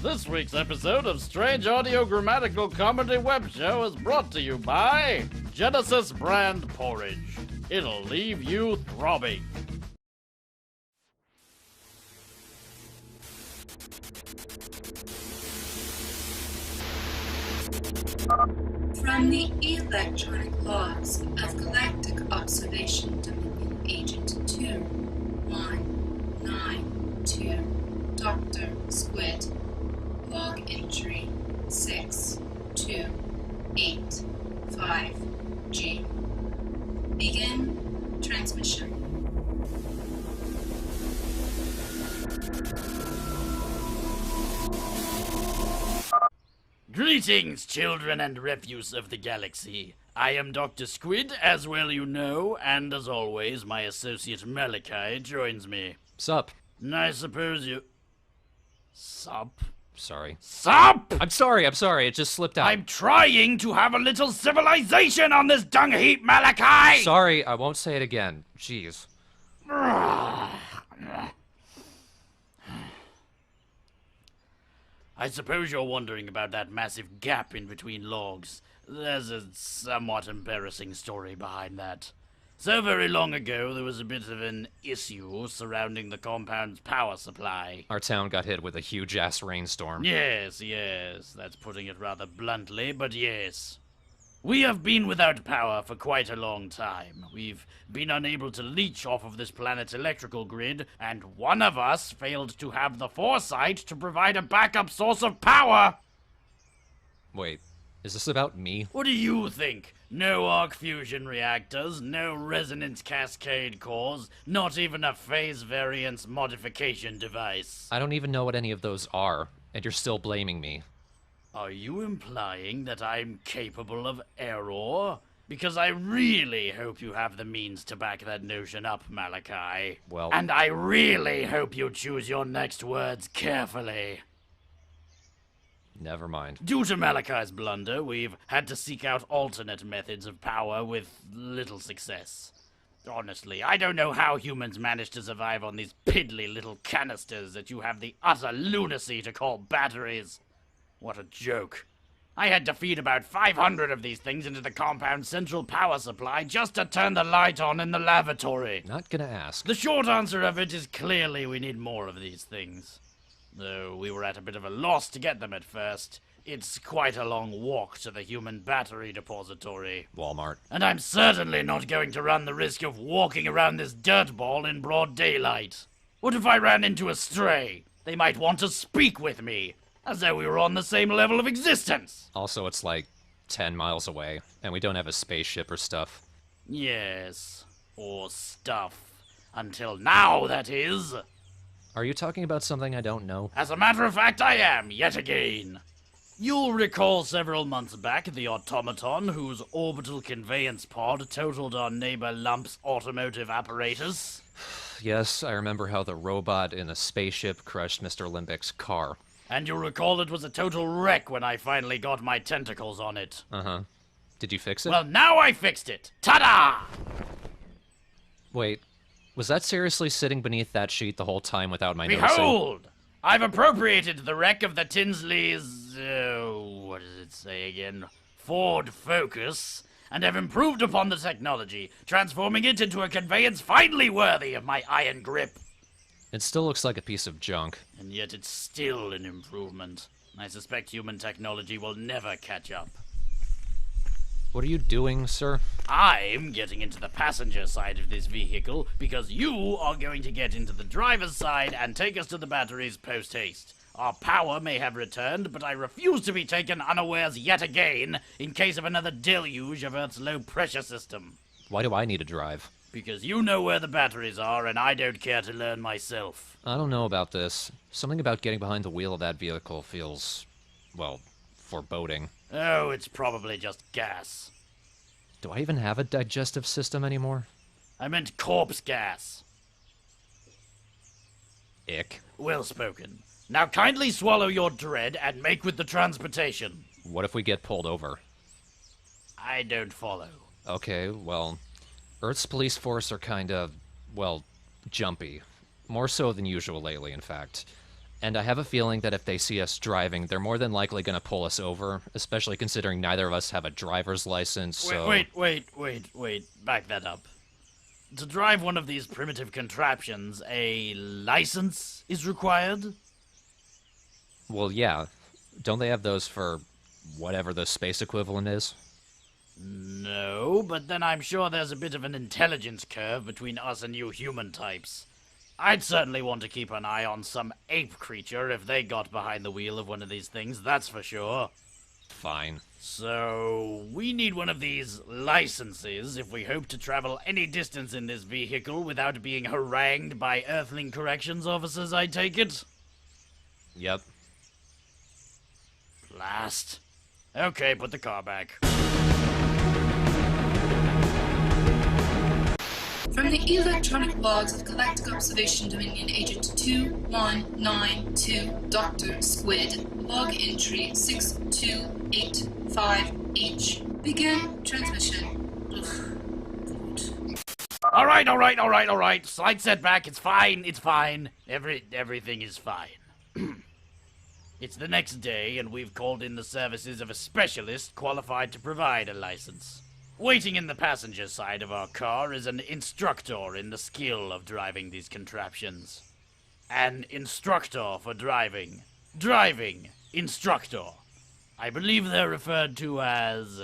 This week's episode of Strange Audio Grammatical Comedy Web Show is brought to you by Genesis Brand Porridge. It'll leave you throbbing. From the electronic logs of Galactic Observation Dominion Agent 2192, Dr. Squid, log entry 6285G. Begin transmission. Greetings, children and refuse of the galaxy. I am Dr. Squid, as well you know, and as always, my associate Malachi joins me. Sup? I suppose you... Sup? Sorry. Sup! I'm sorry, it just slipped out. I'm trying to have a little civilization on this dung heap, Malachi! Sorry, I won't say it again. Jeez. I suppose you're wondering about that massive gap in between logs. There's a somewhat embarrassing story behind that. So very long ago, there was a bit of an issue surrounding the compound's power supply. Our town got hit with a huge-ass rainstorm. Yes, that's putting it rather bluntly, but yes. We have been without power for quite a long time. We've been unable to leech off of this planet's electrical grid, and one of us failed to have the foresight to provide a backup source of power! Wait, is this about me? What do you think? No arc fusion reactors, no resonance cascade cores, not even a phase variance modification device. I don't even know what any of those are, and you're still blaming me. Are you implying that I'm capable of error? Because I really hope you have the means to back that notion up, Malachi. Well... And I really hope you choose your next words carefully. Never mind. Due to Malachi's blunder, we've had to seek out alternate methods of power with little success. Honestly, I don't know how humans manage to survive on these piddly little canisters that you have the utter lunacy to call batteries. What a joke. I had to feed about 500 of these things into the compound's central power supply just to turn the light on in the lavatory. Not gonna ask. The short answer of it is clearly we need more of these things. Though we were at a bit of a loss to get them at first. It's quite a long walk to the human battery depository. Walmart. And I'm certainly not going to run the risk of walking around this dirt ball in broad daylight. What if I ran into a stray? They might want to speak with me. As though we were on the same level of existence. Also, it's like 10 miles away, and we don't have a spaceship or stuff. Yes, or stuff. Until now, that is. Are you talking about something I don't know? As a matter of fact, I am, yet again. You'll recall several months back the automaton whose orbital conveyance pod totaled our neighbor Lump's automotive apparatus? Yes, I remember how the robot in a spaceship crushed Mr. Limbic's car. And you'll recall it was a total wreck when I finally got my tentacles on it. Uh-huh. Did you fix it? Well, now I fixed it! Ta-da! Wait, was that seriously sitting beneath that sheet the whole time without my noticing? Behold! I've appropriated the wreck of the Tinsley's... what does it say again? Ford Focus, and have improved upon the technology, transforming it into a conveyance finally worthy of my iron grip. It still looks like a piece of junk. And yet it's still an improvement. I suspect human technology will never catch up. What are you doing, sir? I'm getting into the passenger side of this vehicle because you are going to get into the driver's side and take us to the batteries post-haste. Our power may have returned, but I refuse to be taken unawares yet again in case of another deluge of Earth's low-pressure system. Why do I need to drive? Because you know where the batteries are, and I don't care to learn myself. I don't know about this. Something about getting behind the wheel of that vehicle feels, well, foreboding. Oh, it's probably just gas. Do I even have a digestive system anymore? I meant corpse gas. Ick. Well spoken. Now kindly swallow your dread and make with the transportation. What if we get pulled over? I don't follow. Okay, well, Earth's police force are kinda, well, jumpy. More so than usual lately, in fact. And I have a feeling that if they see us driving, they're more than likely going to pull us over, especially considering neither of us have a driver's license, so... Wait. Back that up. To drive one of these primitive contraptions, a license is required? Well, yeah. Don't they have those for whatever the space equivalent is? No, but then I'm sure there's a bit of an intelligence curve between us and you human types. I'd certainly want to keep an eye on some ape creature if they got behind the wheel of one of these things, that's for sure. Fine. So, we need one of these licenses if we hope to travel any distance in this vehicle without being harangued by Earthling corrections officers, I take it? Yep. Blast. Okay, put the car back. From the electronic logs of Galactic Observation Dominion Agent 2192, Dr. Squid, log entry 6285H. Begin transmission. All right. Slight setback. It's fine. Everything is fine. It's the next day, and we've called in the services of a specialist qualified to provide a license. Waiting in the passenger side of our car is an instructor in the skill of driving these contraptions. An instructor for driving. Driving instructor. I believe they're referred to as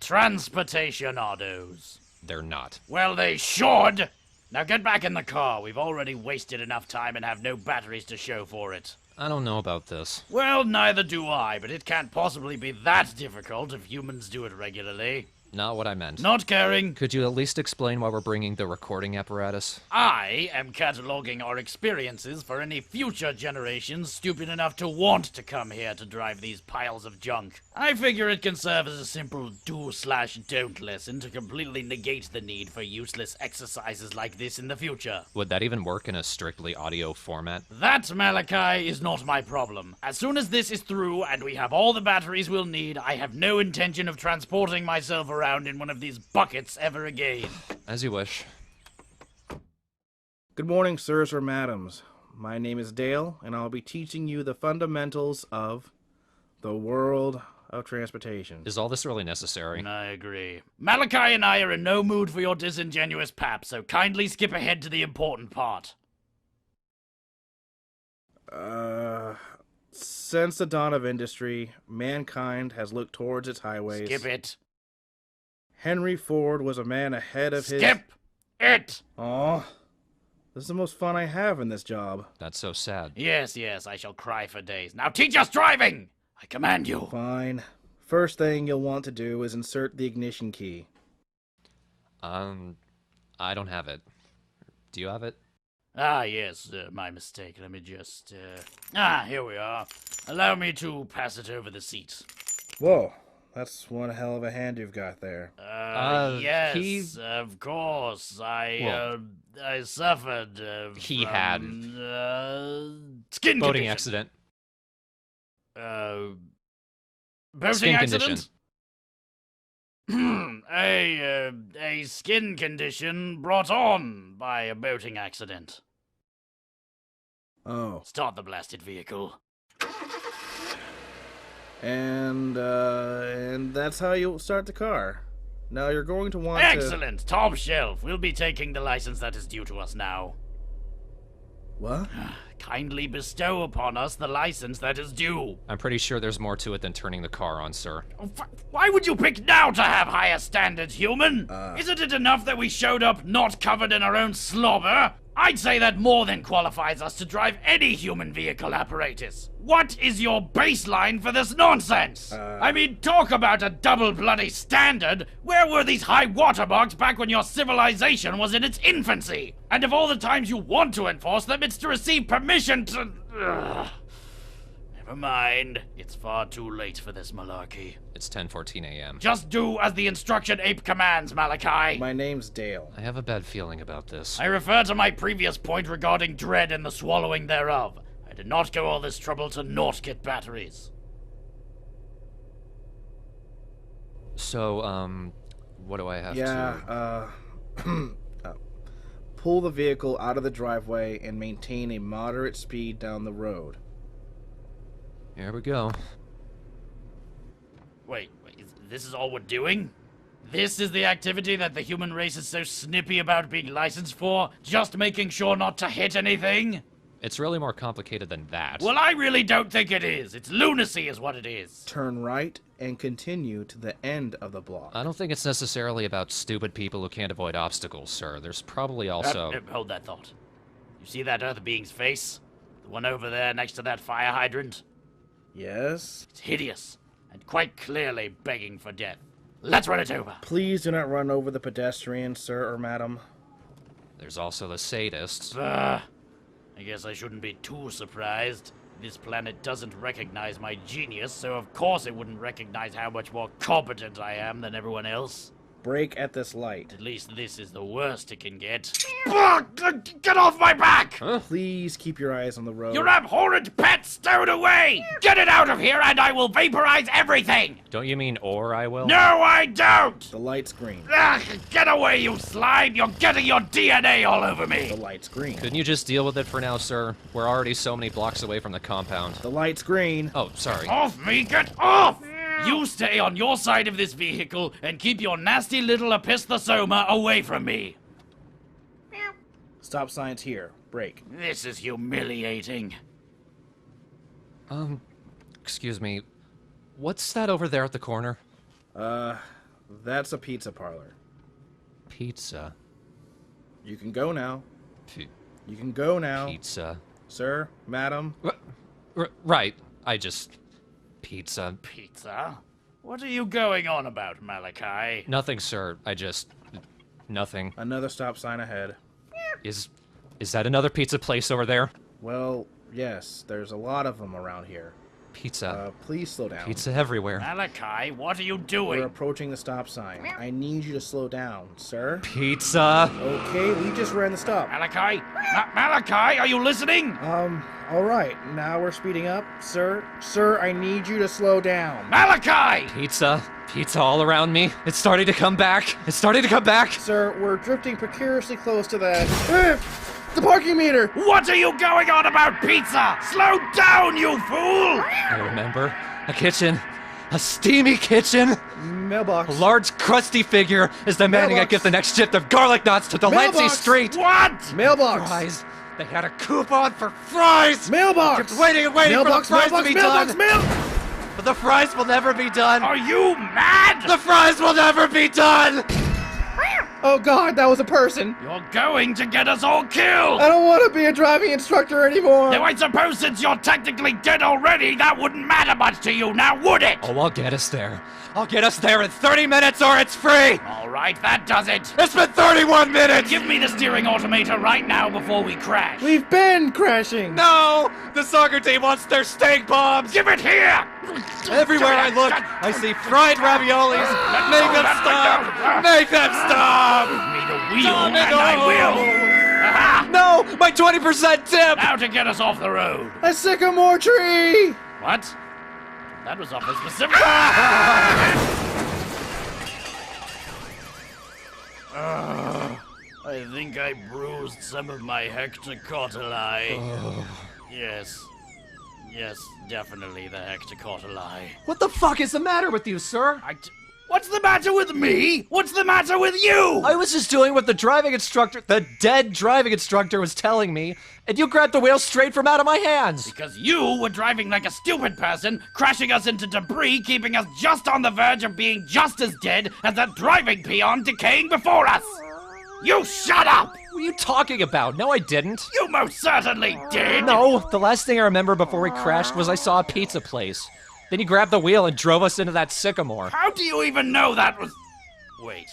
transportationados. They're not. Well, they should! Now get back in the car. We've already wasted enough time and have no batteries to show for it. I don't know about this. Well, neither do I, but it can't possibly be that difficult if humans do it regularly. Not what I meant. Not caring. Could you at least explain why we're bringing the recording apparatus? I am cataloging our experiences for any future generations stupid enough to want to come here to drive these piles of junk. I figure it can serve as a simple do/don't lesson to completely negate the need for useless exercises like this in the future. Would that even work in a strictly audio format? That, Malachi, is not my problem. As soon as this is through and we have all the batteries we'll need, I have no intention of transporting myself around in one of these buckets ever again. As you wish. Good morning, sirs or madams. My name is Dale, and I'll be teaching you the fundamentals of the world of transportation. Is all this really necessary? I agree. Malachi and I are in no mood for your disingenuous pap, so kindly skip ahead to the important part. Since the dawn of industry, mankind has looked towards its highways. Skip it. Henry Ford was a man ahead of his... Skip it! Aw, this is the most fun I have in this job. That's so sad. Yes, I shall cry for days. Now teach us driving! I command you. Fine. First thing you'll want to do is insert the ignition key. I don't have it. Do you have it? Ah, yes, my mistake. Let me just, here we are. Allow me to pass it over the seat. Whoa, that's one hell of a hand you've got there. Yes, of course. I suffered, He from, had. skin Boating condition. accident. Boating Skin accident? A skin condition brought on by a boating accident. Oh. Start the blasted vehicle. And that's how you'll start the car. Now you're going to want to... Excellent! Top shelf. We'll be taking the license that is due to us now. What? Kindly bestow upon us the license that is due. I'm pretty sure there's more to it than turning the car on, sir. Why would you pick now to have higher standards, human? Isn't it enough that we showed up not covered in our own slobber? I'd say that more than qualifies us to drive any human vehicle apparatus. What is your baseline for this nonsense? I mean, talk about a double bloody standard. Where were these high watermarks back when your civilization was in its infancy? And of all the times you want to enforce them, it's to receive permission to... Never mind. It's far too late for this malarkey. It's 10:14 a.m. Just do as the instruction ape commands, Malachi. My name's Dale. I have a bad feeling about this. I refer to my previous point regarding dread and the swallowing thereof. I did not go all this trouble to not get batteries. So, what do I have to... pull the vehicle out of the driveway and maintain a moderate speed down the road. Here we go. Wait, this is all we're doing? This is the activity that the human race is so snippy about being licensed for? Just making sure not to hit anything? It's really more complicated than that. Well, I really don't think it is. It's lunacy is what it is. Turn right and continue to the end of the block. I don't think it's necessarily about stupid people who can't avoid obstacles, sir. There's probably also... Hold that thought. You see that other being's face? The one over there next to that fire hydrant? Yes? It's hideous, and quite clearly begging for death. Let's run it over. Please do not run over the pedestrian, sir or madam. There's also the sadists. I guess I shouldn't be too surprised. This planet doesn't recognize my genius, so of course it wouldn't recognize how much more competent I am than everyone else. Brake at this light. At least this is the worst it can get. Get off my back! Huh? Please keep your eyes on the road. Your abhorrent pet stowed away! Get it out of here and I will vaporize everything! Don't you mean or I will? No, I don't! The light's green. Get away, you slime! You're getting your DNA all over me! The light's green. Couldn't you just deal with it for now, sir? We're already so many blocks away from the compound. The light's green. Oh, sorry. Off me! Get off! You stay on your side of this vehicle and keep your nasty little opisthossoma away from me. Stop sign's here. Brake. This is humiliating. Excuse me. What's that over there at the corner? That's a pizza parlor. Pizza. You can go now. P- You can go now. Pizza. Sir, madam. Right. I just... Pizza. Pizza? What are you going on about, Malachi? Nothing, sir. I just... Nothing. Another stop sign ahead. Is that another pizza place over there? Well, yes, there's a lot of them around here. Pizza. Please slow down. Pizza everywhere. Malachi, what are you We're doing? approaching the stop sign. I need you to slow down, sir. Pizza. Okay, we just ran the stop. Malachi? Malachi, are you listening? All right, now we're speeding up. Sir, I need you to slow down. Malachi! Pizza. Pizza all around me. It's starting to come back. It's starting to come back. Sir, we're drifting precariously close to that. The parking meter! What are you going on about pizza? Slow down, you fool! I remember. A kitchen. A steamy kitchen. Mailbox. A large, crusty figure is demanding I Mailbox. get the next shift of garlic knots to Delancey Mailbox. Street. What? Mailbox. Fries. They had a coupon for fries. Mailbox. Kept waiting and waiting Mailbox, for the fries mailbox, to be mailbox, done. But the fries will never be done. Are you mad? The fries will never be done. Oh God, that was a person. You're going to get us all killed! I don't want to be a driving instructor anymore. Now, I suppose since you're technically dead already, that wouldn't matter much to you, now would it? Oh, I'll get us there. I'll get us there in 30 minutes or it's free. All right, that does it. It's been 31 minutes. Give me the steering automator right now before we crash. We've been crashing. No, the soccer team wants their steak bombs. Give it here! Everywhere I look, I see fried raviolis. Make them stop. Make them stop. Give me the wheel, Tell me and no. I will. Aha! No, my 20% tip. Now to get us off the road. A sycamore tree. What? That was off a specific... I think I bruised some of my hectocotyle. Yes. Yes, definitely the hectocotyle. What the fuck is the matter with you, sir? What's the matter with me? What's the matter with you? I was just doing what the dead driving instructor was telling me, and you grabbed the wheel straight from out of my hands. Because you were driving like a stupid person, crashing us into debris, keeping us just on the verge of being just as dead as that driving peon decaying before us. You shut up! What are you talking about? No, I didn't. You most certainly did! No, the last thing I remember before we crashed was I saw a pizza place. Then you grabbed the wheel and drove us into that sycamore. How do you even know that was... Wait.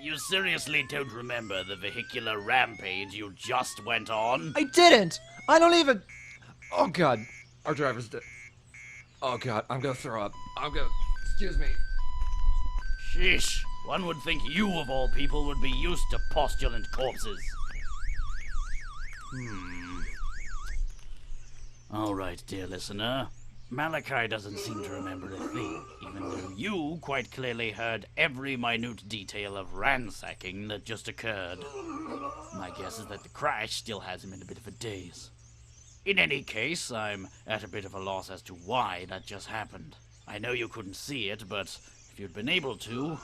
You seriously don't remember the vehicular rampage you just went on? I didn't! I don't even... Oh god. Our driver's dead. Oh god, I'm gonna throw up. Excuse me. Sheesh. One would think you, of all people, would be used to postulant corpses. All right, dear listener. Malachi doesn't seem to remember a thing, even though you quite clearly heard every minute detail of ransacking that just occurred. My guess is that the crash still has him in a bit of a daze. In any case, I'm at a bit of a loss as to why that just happened. I know you couldn't see it, but if you'd been able to,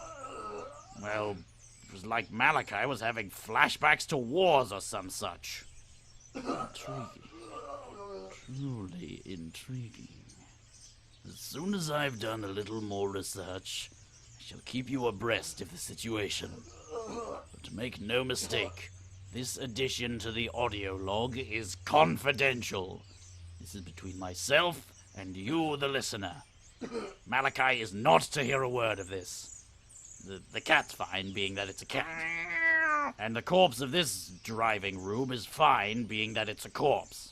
well, it was like Malachi was having flashbacks to wars or some such. Intriguing. Truly intriguing. As soon as I've done a little more research, I shall keep you abreast of the situation. But make no mistake, this addition to the audio log is confidential. This is between myself and you, the listener. Malachi is not to hear a word of this. The cat's fine, being that it's a cat. And the corpse of this driving room is fine, being that it's a corpse.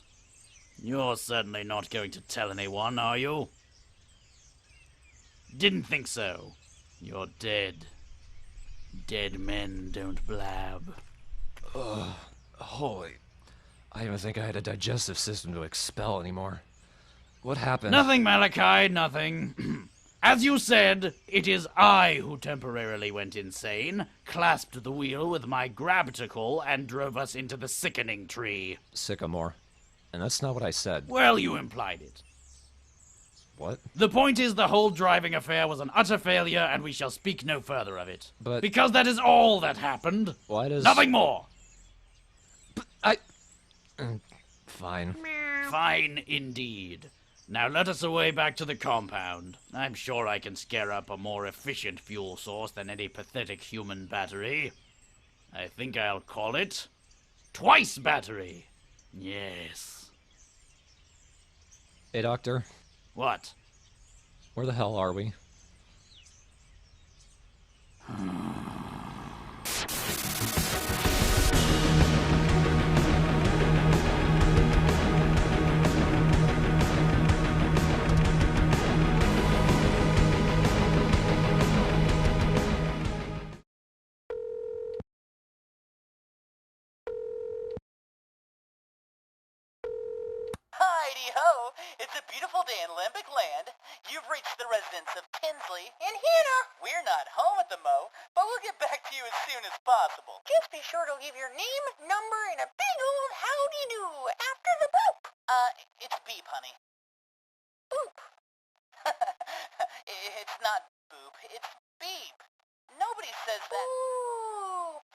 You're certainly not going to tell anyone, are you? Didn't think so. You're dead. Dead men don't blab. Holy... I didn't even think I had a digestive system to expel anymore. What happened? Nothing, Malachi, nothing. As you said, it is I who temporarily went insane, clasped the wheel with my grabtacle, and drove us into the sickening tree. Sycamore. And that's not what I said. Well, you implied it. What? The point is the whole driving affair was an utter failure, and we shall speak no further of it. But... Because that is all that happened. Why does... Nothing more. Fine. Fine indeed. Now let us away back to the compound. I'm sure I can scare up a more efficient fuel source than any pathetic human battery. I think I'll call it Twice Battery. Yes. Hey, Doctor. What? Where the hell are we? Heidi-ho! It's a beautiful day in Limbic Land. You've reached the residence of Tinsley and Hannah. We're not home at the Mo, but we'll get back to you as soon as possible. Just be sure to leave your name, number, and a big old howdy-do after the boop. It's beep, honey. Boop. It's not boop, it's beep. Nobody says that. Boop.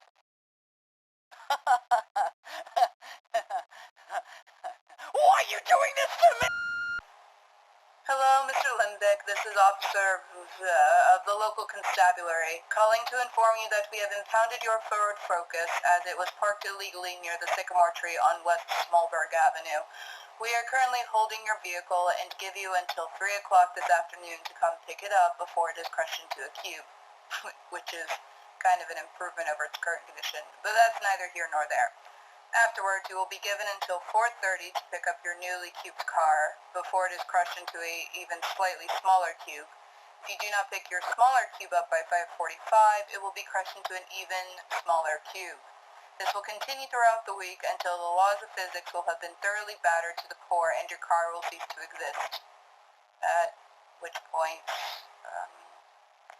Why are you doing this to me? Hello, Mr. Limbic. This is Officer of the local constabulary, calling to inform you that we have impounded your Ford Focus as it was parked illegally near the sycamore tree on West Smallburg Avenue. We are currently holding your vehicle and give you until 3 o'clock this afternoon to come pick it up before it is crushed into a cube, which is kind of an improvement over its current condition, but that's neither here nor there. Afterwards, you will be given until 4:30 to pick up your newly cubed car before it is crushed into a even slightly smaller cube. If you do not pick your smaller cube up by 5:45, it will be crushed into an even smaller cube. This will continue throughout the week until the laws of physics will have been thoroughly battered to the core and your car will cease to exist. At which point,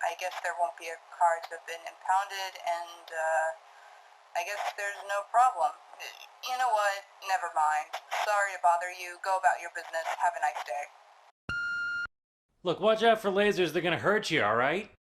I guess there won't be a car to have been impounded and, I guess there's no problem. You know what? Never mind. Sorry to bother you. Go about your business. Have a nice day. Look, watch out for lasers. They're gonna hurt you, alright?